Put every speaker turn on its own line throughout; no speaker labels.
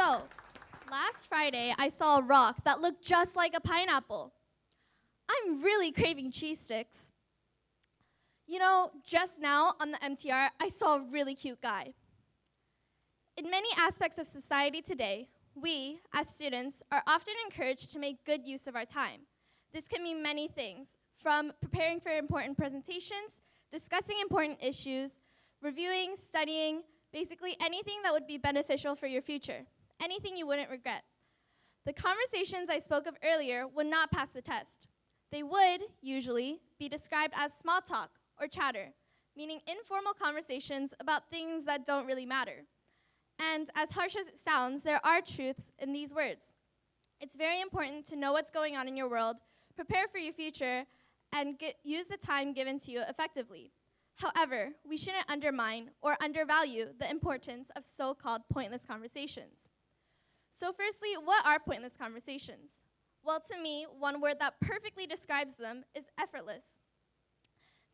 So, last Friday, I saw a rock that looked just like a pineapple. I'm really craving cheese sticks. You know, just now on the MTR, I saw a really cute guy. In many aspects of society today, we, as students, are often encouraged to make good use of our time. This can mean many things, from preparing for important presentations, discussing important issues, reviewing, studying, basically anything that would be beneficial for your future, anything you wouldn't regret. The conversations I spoke of earlier would not pass the test. They would, usually, be described as small talk or chatter, meaning informal conversations about things that don't really matter. And as harsh as it sounds, there are truths in these words. It's very important to know what's going on in your world, prepare for your future, and use the time given to you effectively. However, we shouldn't undermine or undervalue the importance of so-called pointless conversations. So firstly, what are pointless conversations? Well, to me, one word that perfectly describes them is effortless.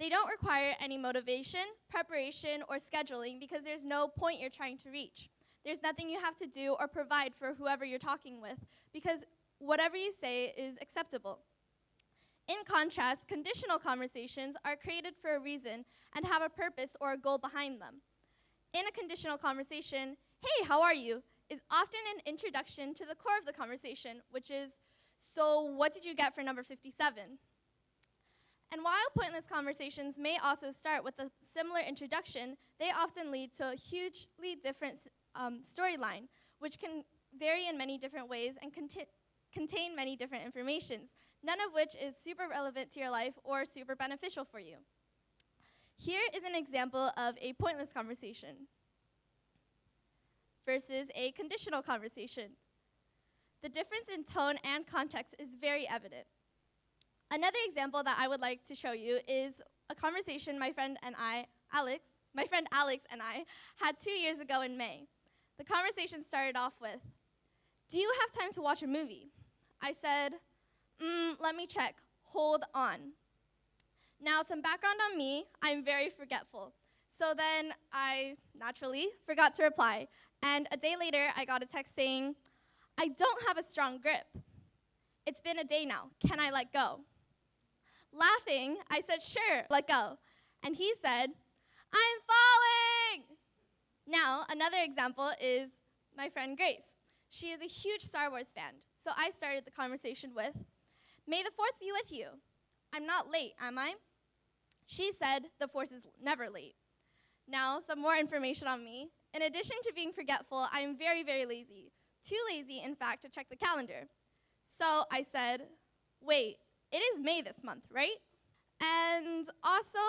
They don't require any motivation, preparation, or scheduling because there's no point you're trying to reach. There's nothing you have to do or provide for whoever you're talking with because whatever you say is acceptable. In contrast, conditional conversations are created for a reason and have a purpose or a goal behind them. In a conditional conversation, "Hey, how are you?" is often an introduction to the core of the conversation, which is, "So what did you get for number 57? And while pointless conversations may also start with a similar introduction, they often lead to a hugely different storyline, which can vary in many different ways and contain many different informations, none of which is super relevant to your life or super beneficial for you. Here is an example of a pointless conversation versus a conditional conversation. The difference in tone and context is very evident. Another example that I would like to show you is a conversation my friend Alex and I had 2 years ago in May. The conversation started off with, "Do you have time to watch a movie?" I said, "Let me check. Hold on." Now, some background on me, I'm very forgetful. So then I naturally forgot to reply. And a day later, I got a text saying, "I don't have a strong grip. It's been a day now. Can I let go?" Laughing, I said, "Sure, let go." And he said, "I'm falling." Now, another example is my friend Grace. She is a huge Star Wars fan. So I started the conversation with, "May the 4th be with you. I'm not late, am I?" She said, "The Force is never late." Now, some more information on me. In addition to being forgetful, I am very, very lazy. Too lazy, in fact, to check the calendar. So I said, "Wait, it is May this month, right?" And also,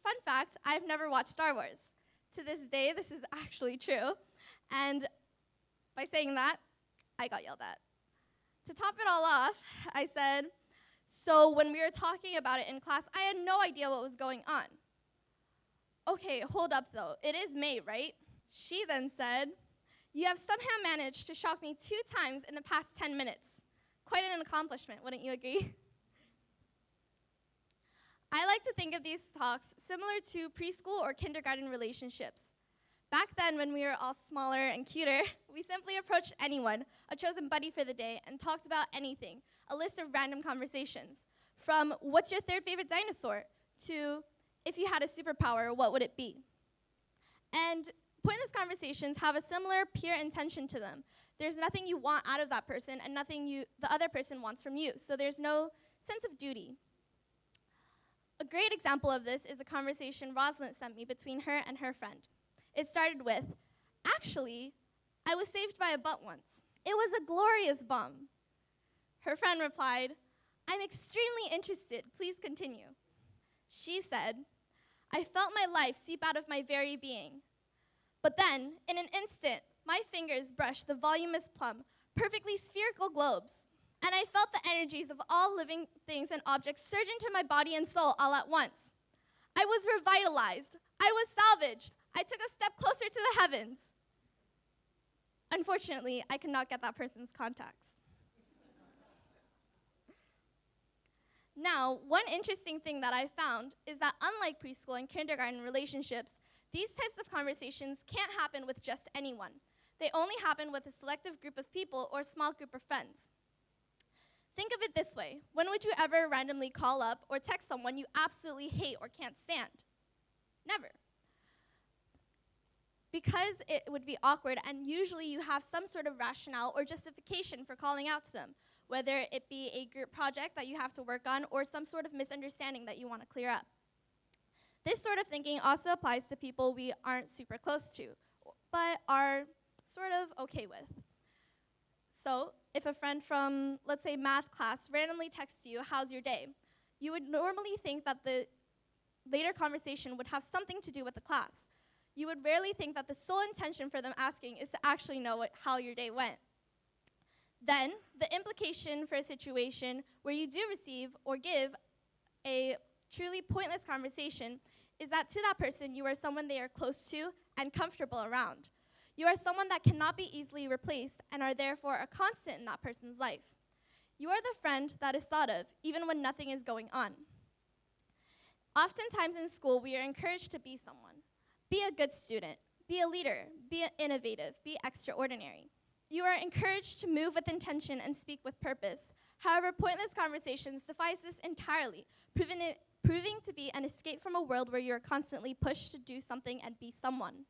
fun fact, I've never watched Star Wars. To this day, this is actually true. And by saying that, I got yelled at. To top it all off, I said, "So when we were talking about it in class, I had no idea what was going on." "Okay, hold up though, it is May, right?" She then said, "You have somehow managed to shock me 2 times in the past 10 minutes. Quite an accomplishment, wouldn't you agree?" I like to think of these talks similar to preschool or kindergarten relationships. Back then, when we were all smaller and cuter, we simply approached anyone, a chosen buddy for the day, and talked about anything, a list of random conversations. From, "What's your 3rd favorite dinosaur?" to, "If you had a superpower, what would it be?" And pointless conversations have a similar pure intention to them. There's nothing you want out of that person and nothing the other person wants from you, so there's no sense of duty. A great example of this is a conversation Rosalind sent me between her and her friend. It started with, "Actually, I was saved by a butt once. It was a glorious bum." Her friend replied, "I'm extremely interested. Please continue." She said, "I felt my life seep out of my very being. But then, in an instant, my fingers brushed the voluminous plump, perfectly spherical globes, and I felt the energies of all living things and objects surge into my body and soul all at once. I was revitalized. I was salvaged. I took a step closer to the heavens." Unfortunately, I could not get that person's contacts. Now, one interesting thing that I found is that unlike preschool and kindergarten relationships, these types of conversations can't happen with just anyone. They only happen with a selective group of people or a small group of friends. Think of it this way. When would you ever randomly call up or text someone you absolutely hate or can't stand? Never. Because it would be awkward, and usually you have some sort of rationale or justification for calling out to them, whether it be a group project that you have to work on or some sort of misunderstanding that you want to clear up. This sort of thinking also applies to people we aren't super close to, but are sort of okay with. So, if a friend from, let's say, math class randomly texts you, "How's your day?" you would normally think that the later conversation would have something to do with the class. You would rarely think that the sole intention for them asking is to actually know how your day went. Then, the implication for a situation where you do receive or give a truly pointless conversation is that to that person, you are someone they are close to and comfortable around. You are someone that cannot be easily replaced and are therefore a constant in that person's life. You are the friend that is thought of, even when nothing is going on. Oftentimes in school, we are encouraged to be someone. Be a good student, be a leader, be innovative, be extraordinary. You are encouraged to move with intention and speak with purpose. However, pointless conversations defies this entirely, proving to be an escape from a world where you are constantly pushed to do something and be someone.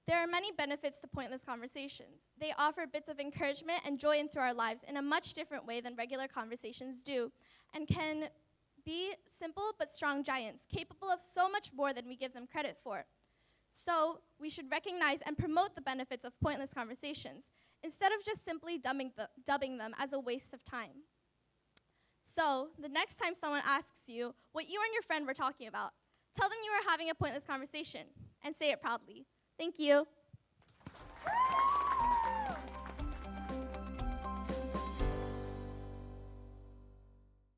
There are many benefits to pointless conversations. They offer bits of encouragement and joy into our lives in a much different way than regular conversations do, and can be simple but strong giants, capable of so much more than we give them credit for. So, we should recognize and promote the benefits of pointless conversations, instead of just simply dubbing them as a waste of time. So, the next time someone asks you what you and your friend were talking about, tell them you were having a pointless conversation, and say it proudly. Thank you.